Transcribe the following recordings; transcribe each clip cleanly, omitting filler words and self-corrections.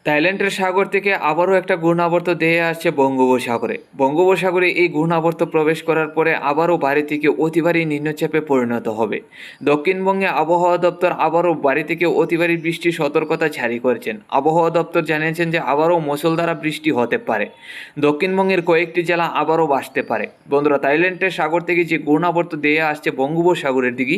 থাইল্যান্ডের সাগর থেকে আবারও একটা ঘূর্ণাবর্ত ধেয়ে আসছে বঙ্গোপসাগরে। বঙ্গোপসাগরে এই ঘূর্ণাবর্ত প্রবেশ করার পরে আবারও ভারী থেকে অতি ভারী নিম্নচাপে পরিণত হবে। দক্ষিণবঙ্গে আবহাওয়া দপ্তর আবারও ভারী থেকে অতি ভারী বৃষ্টির সতর্কতা জারি করেছেন। আবহাওয়া দপ্তর জানিয়েছেন যে আবারও মুষলধারে বৃষ্টি হতে পারে। দক্ষিণবঙ্গের কয়েকটি জেলা আবারও ভাসতে পারে। বন্ধুরা, থাইল্যান্ডের সাগর থেকে যে ঘূর্ণাবর্ত ধেয়ে আসছে বঙ্গোপসাগরের দিকে,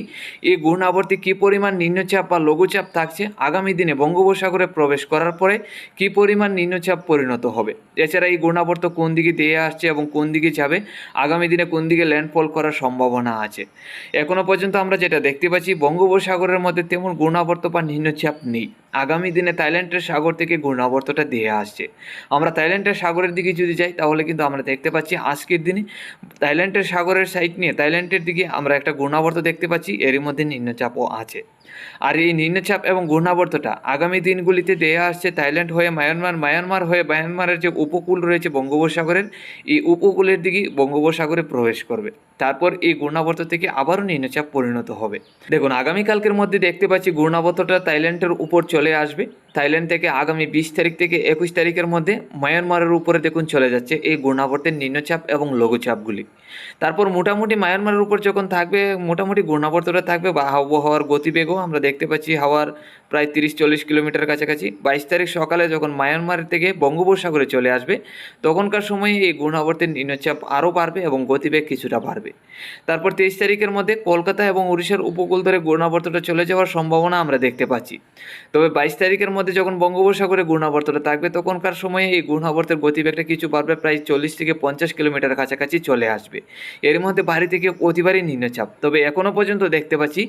এই ঘূর্ণাবর্তে কী পরিমাণ নিম্নচাপ বা লঘুচাপ থাকছে, আগামী দিনে বঙ্গোপসাগরে প্রবেশ করার পরে কী পরিমাণ নিম্নচাপ পরিণত হবে, এছাড়া এই ঘূর্ণাবর্ত কোন দিকে দিয়ে আসছে এবং কোন দিকে যাবে, আগামী দিনে কোন দিকে ল্যান্ডফল করার সম্ভাবনা আছে। এখনও পর্যন্ত আমরা যেটা দেখতে পাচ্ছি, বঙ্গোপসাগরের মধ্যে তেমন ঘূর্ণাবর্ত বা নিম্নচাপ নেই। আগামী দিনে থাইল্যান্ডের সাগর থেকে ঘূর্ণাবর্তটা দিয়ে আসছে। আমরা থাইল্যান্ডের সাগরের দিকে যদি যাই তাহলে কিন্তু আমরা দেখতে পাচ্ছি আজকের দিনে থাইল্যান্ডের সাগরের সাইড নিয়ে থাইল্যান্ডের দিকে আমরা একটা ঘূর্ণাবর্ত দেখতে পাচ্ছি, এরই মধ্যে নিম্নচাপও আছে। আর এই নিম্নচাপ এবং ঘূর্ণাবর্তটা আগামী দিনগুলিতে দেয়া আসছে থাইল্যান্ড হয়ে মায়ানমার হয়ে মায়ানমারের যে উপকূল রয়েছে বঙ্গোপসাগরের, এই উপকূলের দিকে বঙ্গোপসাগরে প্রবেশ করবে। তারপর এই ঘূর্ণাবর্ত থেকে আবারও নিম্নচাপ পরিণত হবে। দেখুন, আগামীকালকের মধ্যে দেখতে পাচ্ছি ঘূর্ণাবর্তটা থাইল্যান্ডের উপর চলে আসবে। থাইল্যান্ড থেকে আগামী 20 তারিখ থেকে 21 তারিখের মধ্যে মায়ানমারের উপরে দেখুন চলে যাচ্ছে এই ঘূর্ণাবর্তের নিম্নচাপ এবং লঘুচাপগুলি। তারপর মোটামুটি মায়ানমারের উপর যখন থাকবে, মোটামুটি ঘূর্ণাবর্তটা থাকবে বা আবহাওয়ার গতিবেগও আমরা দেখতে পাচ্ছি হাওয়ার প্রায় 30-40 কিলোমিটার কাছাকাছি। 22 তারিখ সকালে যখন মায়ানমার থেকে বঙ্গোপসাগরে চলে আসবে, তখনকার সময়ে এই ঘূর্ণাবর্তের নিম্নচাপ আরও বাড়বে এবং গতিবেগ কিছুটা বাড়বে। তারপর 23 তারিখের মধ্যে কলকাতা এবং উড়িষ্যার উপকূল ধরে ঘূর্ণাবর্তটা চলে যাওয়ার সম্ভাবনা আমরা দেখতে পাচ্ছি। তবে 22 তারিখের মধ্যে যখন বঙ্গোপসাগরে ঘূর্ণাবর্তটা থাকবে, তখনকার সময়ে এই ঘূর্ণাবর্তের গতিবেগটা কিছু বাড়বে, প্রায় 40 থেকে 50 কিলোমিটার কাছাকাছি চলে আসবে। এর মধ্যে ভারী থেকে অতি ভারী নিম্নচাপ। তবে এখনও পর্যন্ত দেখতে পাচ্ছি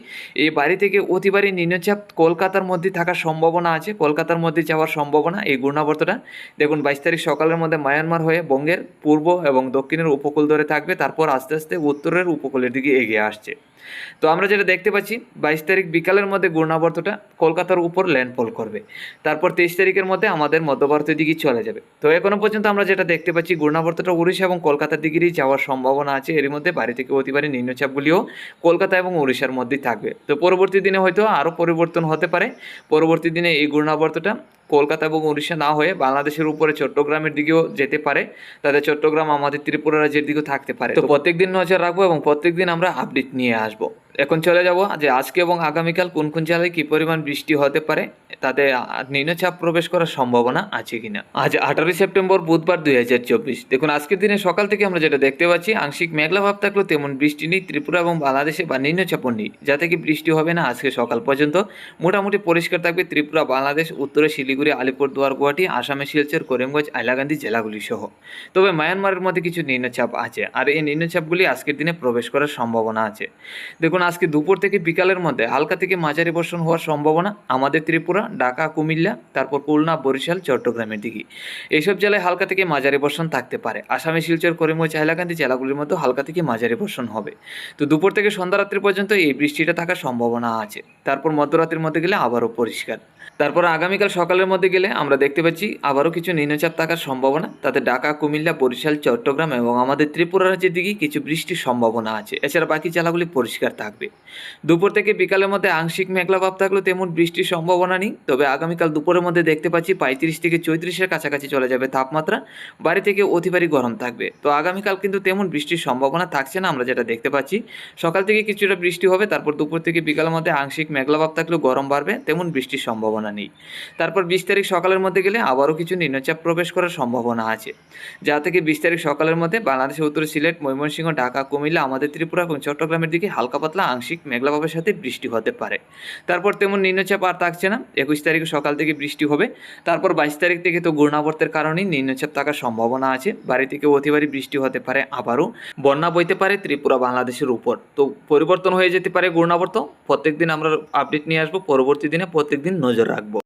এই ভারী থেকে অতি ভারী নিম্নচাপ কলকাতার মধ্যে থাকার সম্ভাবনা আছে, কলকাতার মধ্যে যাওয়ার সম্ভাবনা এই ঘূর্ণাবর্তটা। দেখুন, 22 তারিখ সকালের মধ্যে মায়ানমার হয়ে বঙ্গের পূর্ব এবং দক্ষিণের উপকূল ধরে থাকবে, তারপর আস্তে আস্তে উত্তরের উপকূলের দিকে এগিয়ে আসছে। তো আমরা যেটা দেখতে পাচ্ছি, 22 তারিখ বিকালের মধ্যে ঘূর্ণাবর্তটা কলকাতার উপর ল্যান্ডফল করবে। তারপর 23 তারিখের মধ্যে আমাদের মধ্যভারতের দিকে চলে যাবে। তো এখনও পর্যন্ত আমরা যেটা দেখতে পাচ্ছি, ঘূর্ণাবর্তটা উড়িষ্যা এবং কলকাতার দিকেই যাওয়ার সম্ভাবনা আছে। এর মধ্যে ভারী থেকে অতি ভারী নিম্নচাপগুলিও কলকাতা এবং উড়িষ্যার মধ্যেই থাকবে। তো পরবর্তী দিনে হয়তো আরও পরিবর্তন হতে পারে। পরবর্তী দিনে এই ঘূর্ণাবর্তটা কলকাতা এবং উড়িষ্যা না হয়ে বাংলাদেশের উপরে চট্টগ্রামের দিকেও যেতে পারে। তাদের চট্টগ্রাম আমাদের ত্রিপুরা রাজ্যের দিকেও থাকতে পারে। তো প্রত্যেকদিন নজর রাখবো এবং প্রত্যেকদিন আমরা আপডেট নিয়ে আসবো। এখন চলে যাব যে আজকে এবং আগামীকাল কোন কোন জেলায় কী পরিমাণ বৃষ্টি হতে পারে, তাতে নিম্নচাপ প্রবেশ করার সম্ভাবনা আছে কিনা। আজ 18 সেপ্টেম্বর বুধবার 2024। দেখুন, আজকের দিনে সকাল থেকে আমরা যেটা দেখতে পাচ্ছি, আংশিক মেঘলা ভাব থাকলেও তেমন বৃষ্টি নেই ত্রিপুরা এবং বাংলাদেশে, বা নিম্নচাপও নেই, যাতে কি বৃষ্টি হবে না আজকে সকাল পর্যন্ত। মোটামুটি পরিষ্কার থাকবে ত্রিপুরা, বাংলাদেশ, উত্তরে শিলিগুড়ি, আলিপুরদুয়ার, গুয়াহাটি, আসামে শিলচর, করিমগঞ্জ, হাইলাকান্দি জেলাগুলি সহ। তবে মায়ানমারের মধ্যে কিছু নিম্নচাপ আছে, আর এই নিম্নচাপগুলি আজকের দিনে প্রবেশ করার সম্ভাবনা আছে। দেখুন, আজকে দুপুর থেকে বিকালের মধ্যে হালকা থেকে মাঝারি বর্ষণ হওয়ার সম্ভাবনা আমাদের ত্রিপুরা, ঢাকা, কুমিল্লা, তারপর খুলনা, বরিশাল, চট্টগ্রামের দিকে। এইসব জেলায় হালকা থেকে মাঝারি বর্ষণ থাকতে পারে। আসামে শিলচর, করিমগঞ্জ, হাইলাকান্দি জেলাগুলির মধ্যে হালকা থেকে মাঝারি বর্ষণ হবে। তো দুপুর থেকে সন্ধ্যা রাত্রি পর্যন্ত এই বৃষ্টিটা থাকার সম্ভাবনা আছে। তারপর মধ্যরাত্রির মধ্যে গেলে আবারও পরিষ্কার। তারপর আগামীকাল সকালের মধ্যে গেলে আমরা দেখতে পাচ্ছি আবারও কিছু নিম্নচাপ থাকার সম্ভাবনা, তাতে ঢাকা, কুমিল্লা, বরিশাল, চট্টগ্রাম এবং আমাদের ত্রিপুরা রাজ্যের দিকে কিছু বৃষ্টির সম্ভাবনা আছে। এছাড়া বাকি জেলাগুলি পরিষ্কার থাকবে। দুপুর থেকে বিকালের মধ্যে আংশিক মেঘলা ভাব থাকলেও তেমন বৃষ্টির সম্ভাবনা নেই। তবে আগামীকাল দুপুরের মধ্যে দেখতে পাচ্ছি 35 থেকে 34-এর কাছাকাছি চলে যাবে তাপমাত্রা, বাড়ি থেকে অতি ভারী গরম থাকবে। তো আগামীকাল কিন্তু তেমন বৃষ্টির সম্ভাবনা থাকছে না। আমরা যেটা দেখতে পাচ্ছি, সকাল থেকে কিছুটা বৃষ্টি হবে, তারপর দুপুর থেকে বিকালের মধ্যে আংশিক মেঘলা ভাব থাকলেও গরম বাড়বে, তেমন বৃষ্টির সম্ভাবনা নেই। তারপর 20 তারিখ সকালের মধ্যে গেলে আবারও কিছু নিম্নচাপ প্রবেশ করার সম্ভাবনা আছে, যা থেকে 20 তারিখ সকালের মধ্যে বাংলাদেশের উত্তরে সিলেট, ময়মনসিংহ, ঢাকা, কুমিল্লা, আমাদের ত্রিপুরা এবং চট্টগ্রামের দিকে হালকা পাতলা আংশিক মেঘলা ভাবের সাথে বৃষ্টি হতে পারে। তারপর তেমন নিম্নচাপ আর থাকছে না। 21 তারিখ সকাল থেকে বৃষ্টি হবে। তারপর 22 তারিখ থেকে তো ঘূর্ণাবর্তের কারণেই নিম্নচাপ থাকার সম্ভাবনা আছে, বাড়ি থেকে অতি ভারী বৃষ্টি হতে পারে, আবারও বন্যা বইতে পারে ত্রিপুরা, বাংলাদেশের উপর। তো পরিবর্তন হয়ে যেতে পারে ঘূর্ণাবর্ত। প্রত্যেকদিন আমরা আপডেট নিয়ে আসবো, পরবর্তী দিনে প্রত্যেকদিন নজর রাখবো।